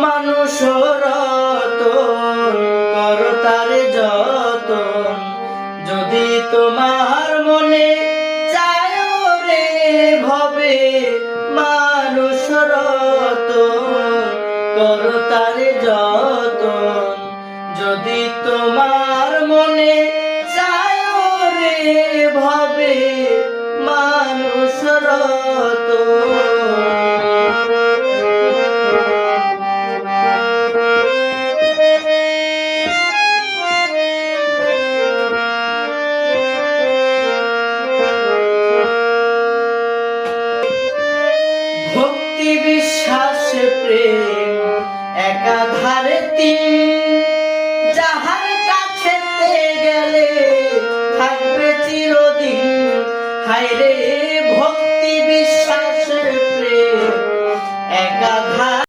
মানুষ রতন কর তারে যতন, যদি তোমার মনে চায় রে ভবে মানুষ রতন কর তারে যতন, যদি তোমার মনে চায় রে ভবে মানুষ রতন। ভক্তি বিশ্বাস প্রেম একাধারে তিন, যাহার কাছে গেলে থাকবে চিরদিন। হায়রে